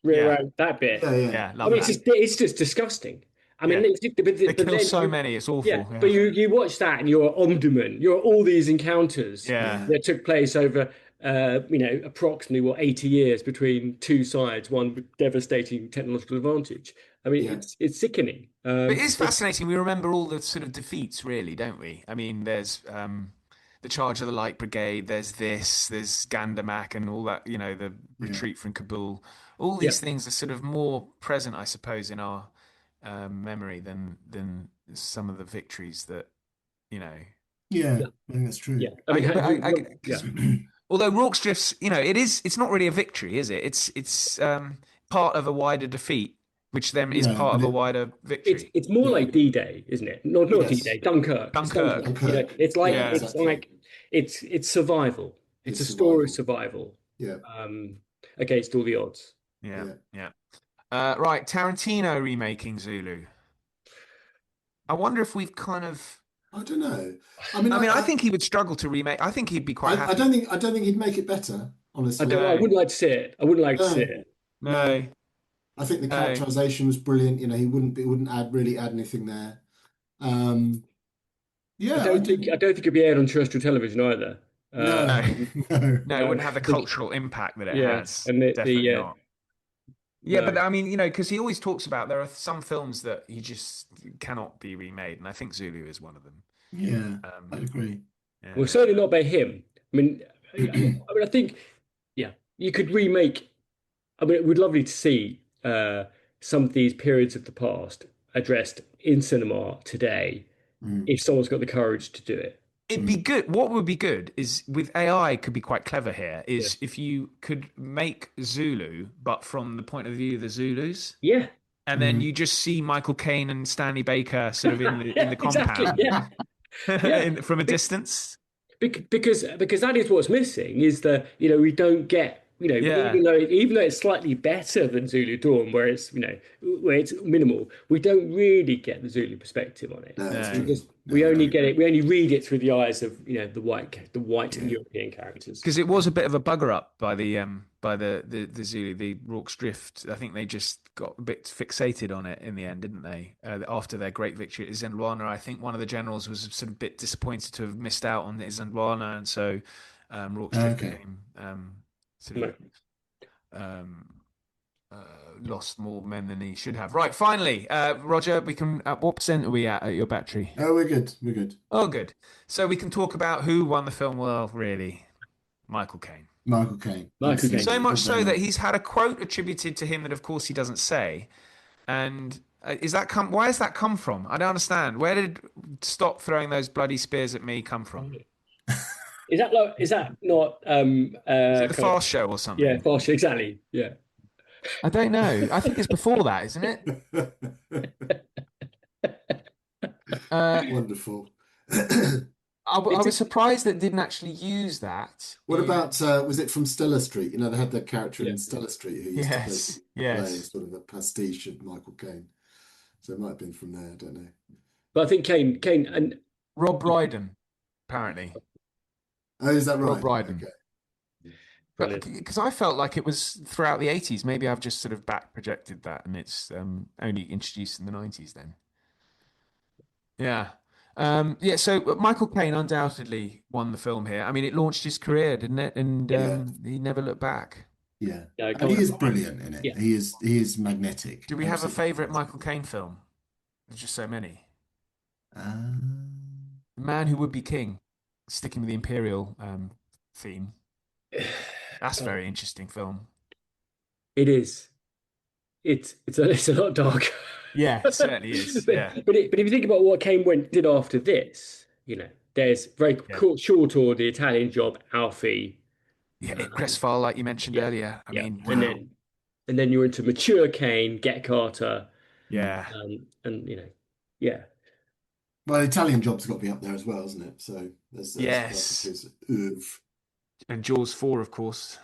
rear rank, that bit. Yeah, I mean, it's just disgusting. I mean, they kill so many. It's awful. Yeah, but you watch that and you're omdurman. You're all these encounters that took place over, approximately 80 years between two sides, one with devastating technological advantage. I mean, it's sickening. But it is fascinating. We remember all the sort of defeats, really, don't we? I mean, there's the Charge of the Light Brigade. There's Gandamak and all that. The retreat from Kabul. All these things are sort of more present, I suppose, in our memory than some of the victories that. Yeah, I think that's true. Yeah, I mean, although Rorke's Drift's, it's not really a victory, is it? It's part of a wider defeat, which then is part of a wider victory. It's more like D-Day, isn't it? Not D-Day, Dunkirk. Dunkirk. It's survival. It's a story of survival. Yeah. Against all the odds. Yeah. Right, Tarantino remaking Zulu. I wonder if we've kind of. I don't know. I think he would struggle to remake. I think he'd be quite happy. I don't think he'd make it better. Honestly, I wouldn't like to see it. I wouldn't like to see it. No. I think the characterization was brilliant. He wouldn't really add anything there. I don't think it'd be aired on terrestrial television either. No, it wouldn't have the cultural impact that it has. And definitely not. Yeah, but I mean, because he always talks about there are some films that he just cannot be remade, and I think Zulu is one of them. Yeah, I agree. Yeah. Well, certainly not by him. I mean, I think, you could remake. I mean, it would be lovely to see some of these periods of the past addressed in cinema today, if someone's got the courage to do it. It'd be good. What would be good is with AI could be quite clever here. Is if you could make Zulu, but from the point of view of the Zulus. Yeah. And then you just see Michael Caine and Stanley Baker sort of in the compound, from a distance. Because that is what's missing is that we don't get even though it's slightly better than Zulu Dawn, where it's where it's minimal, we don't really get the Zulu perspective on it. Because we only get it. We only read it through the eyes of the white and European characters. Because it was a bit of a bugger up by the Zulu, the Rorke's Drift. I think they just got a bit fixated on it in the end, didn't they? After their great victory at Zendwana, I think one of the generals was sort of a bit disappointed to have missed out on Zendwana, and so Rorke's Drift became lost more men than he should have. Right, finally, Roger, we can. At what % are we at your battery? Oh, we're good. We're good. Oh, good. So we can talk about who won the film. Well, really, Michael Caine. Michael Caine. So much so that he's had a quote attributed to him that, of course, he doesn't say. And why has that come from? I don't understand. Where did "stop throwing those bloody spears at me" come from? Is that not? Is it the Fast Show or something? Yeah, Fast Show, exactly. Yeah. I don't know. I think it's before that, isn't it? Wonderful. I was surprised that it didn't actually use that. What about was it from Stella Street? They had the character in Stella Street who used to play sort of a pastiche of Michael Caine. So it might have been from there. I don't know. But I think Caine and Rob Brydon, apparently. Oh, is that right? Rob Brydon. Okay. Because I felt like it was throughout the 80s. Maybe I've just sort of back projected that, and it's only introduced in the 90s then. Yeah. So Michael Caine undoubtedly won the film here. I mean, it launched his career, didn't it? And he never looked back. Yeah. And he is brilliant in it. Yeah. He is magnetic. Do we have a favourite Michael Caine film? There's just so many. The Man Who Would Be King, sticking with the Imperial theme. That's a very interesting film. It is. It's a lot darker. Yeah, it certainly is. Yeah. But if you think about what Caine did after this, there's very short order, the Italian Job, Alfie. Yeah, Crestfile, like you mentioned earlier. I mean, wow. And then you're into mature Caine, Get Carter. Yeah. And Well, Italian Job's got to be up there as well, isn't it? So there's Yes. his oeuvre. And Jaws 4, of course.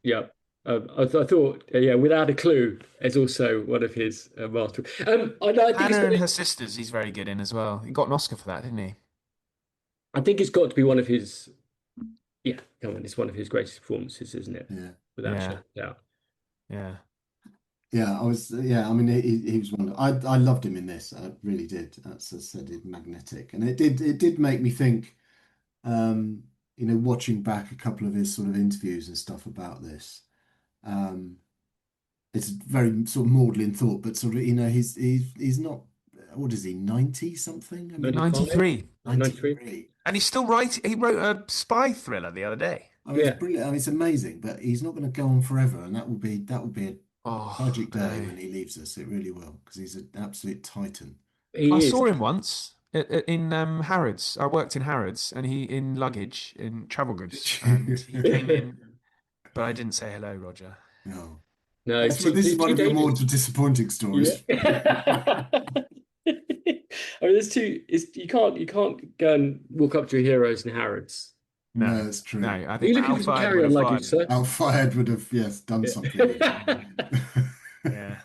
Yeah. I thought, Without a Clue is also one of his master. I think Anna and Her Sisters, he's very good in as well. He got an Oscar for that, didn't he? I think it's got to be one of his. Yeah, come on, it's one of his greatest performances, isn't it? Yeah. Without a doubt. Yeah. Yeah, I was. Yeah, I mean, he was wonderful. I loved him in this. I really did. As I said, it's magnetic, and it did make me think. Watching back a couple of his sort of interviews and stuff about this, it's very sort of maudlin thought, but sort of he's not. What is he? 90 something? I mean, 93. 93. And he's still writing. He wrote a spy thriller the other day. I mean, it's brilliant. I mean, it's amazing, but he's not going to go on forever, and that will be a tragic day when he leaves us. It really will, because he's an absolute titan. I saw him once in Harrods. I worked in Harrods, and he in luggage in travel goods, and he came in, but I didn't say hello, Roger. No. This is one of your more disappointing stories. Yeah. I mean, there's two. You can't go and walk up to your heroes in Harrods. No, that's true. No, I think Al Fayed would have luggage, sir. Al Fayed would have done something. Yeah.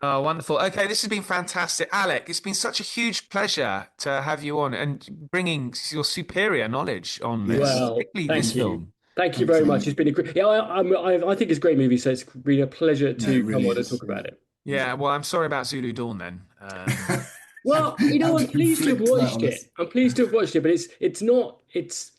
Oh, wonderful. Okay, this has been fantastic. Alec, it's been such a huge pleasure to have you on and bringing your superior knowledge on this, particularly this film. Thank you very much. It's been a great. Yeah, I think it's a great movie, so it's been a pleasure to come on and talk about it. Yeah, well, I'm sorry about Zulu Dawn then. Well, I'm pleased to have watched it. I'm pleased to have watched it, but it's not. It's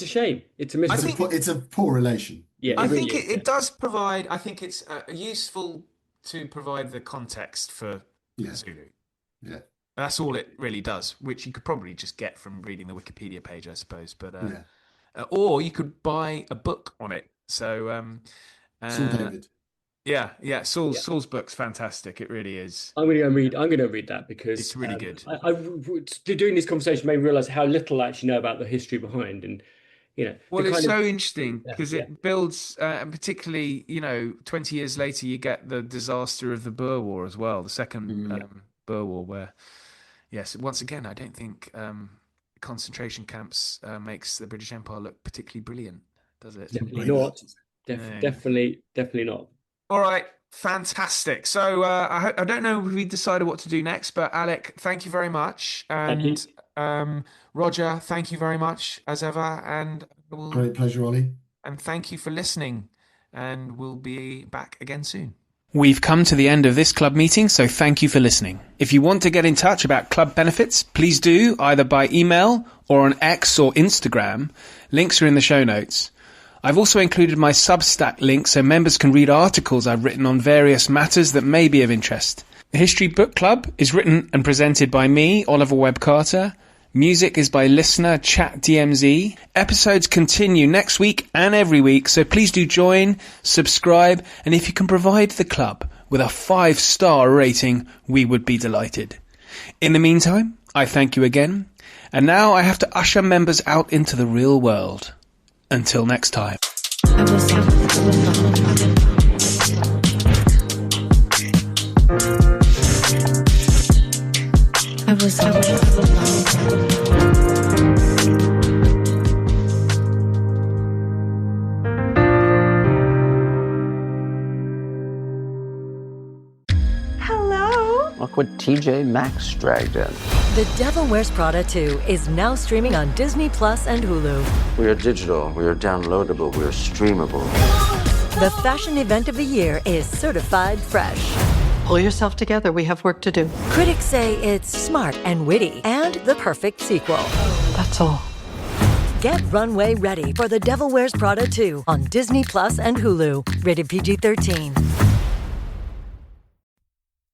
a shame. It's a mystery. It's a poor relation. Yeah, I think it does provide. I think it's useful to provide the context for Zulu. Yeah, that's all it really does, which you could probably just get from reading the Wikipedia page, I suppose. But or you could buy a book on it. So, Saul David. Yeah. Saul's book's fantastic. It really is. I'm going to read that because it's really good. Doing this conversation made me realize how little I actually know about the history behind, and well, it's so interesting because it builds, and particularly 20 years later, you get the disaster of the Boer War as well, the second Boer War, where once again, I don't think concentration camps makes the British Empire look particularly brilliant, does it? Definitely not. Definitely not. All right, fantastic. So I don't know if we decided what to do next, but Alec, thank you very much, and Roger, thank you very much as ever, and great pleasure, Ollie. And thank you for listening, and we'll be back again soon. We've come to the end of this club meeting, so thank you for listening. If you want to get in touch about club benefits, please do, either by email or on X or Instagram. Links are in the show notes. I've also included my Substack link so members can read articles I've written on various matters that may be of interest. The History Book Club is written and presented by me, Oliver Webb-Carter. Music is by listener Chat DMZ. Episodes continue next week and every week, so please do join, subscribe, and if you can provide the club with a 5-star rating, we would be delighted. In the meantime, I thank you again, and now I have to usher members out into the real world. Until next time. Hello? Look what TJ Maxx dragged in. The Devil Wears Prada 2 is now streaming on Disney Plus and Hulu. We are digital, we are downloadable, we are streamable. The fashion event of the year is certified fresh. Pull yourself together, we have work to do. Critics say it's smart and witty and the perfect sequel. That's all. Get runway ready for The Devil Wears Prada 2 on Disney Plus and Hulu. Rated PG-13.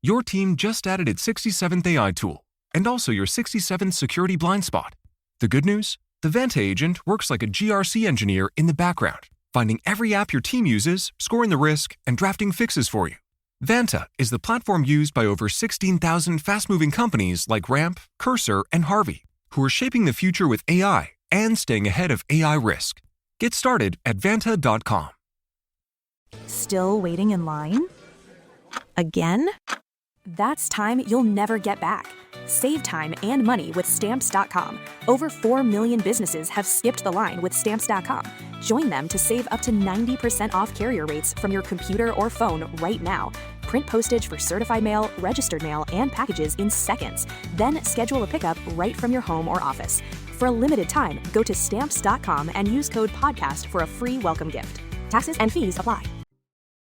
Your team just added its 67th AI tool, and also your 67th security blind spot. The good news? The Vanta agent works like a GRC engineer in the background, finding every app your team uses, scoring the risk, and drafting fixes for you. Vanta is the platform used by over 16,000 fast-moving companies like Ramp, Cursor, and Harvey, who are shaping the future with AI and staying ahead of AI risk. Get started at Vanta.com. Still waiting in line? Again? That's time you'll never get back. Save time and money with Stamps.com. Over 4 million businesses have skipped the line with Stamps.com. Join them to save up to 90% off carrier rates from your computer or phone right now. Print postage for certified mail, registered mail, and packages in seconds. Then schedule a pickup right from your home or office. For a limited time, go to Stamps.com and use code PODCAST for a free welcome gift. Taxes and fees apply.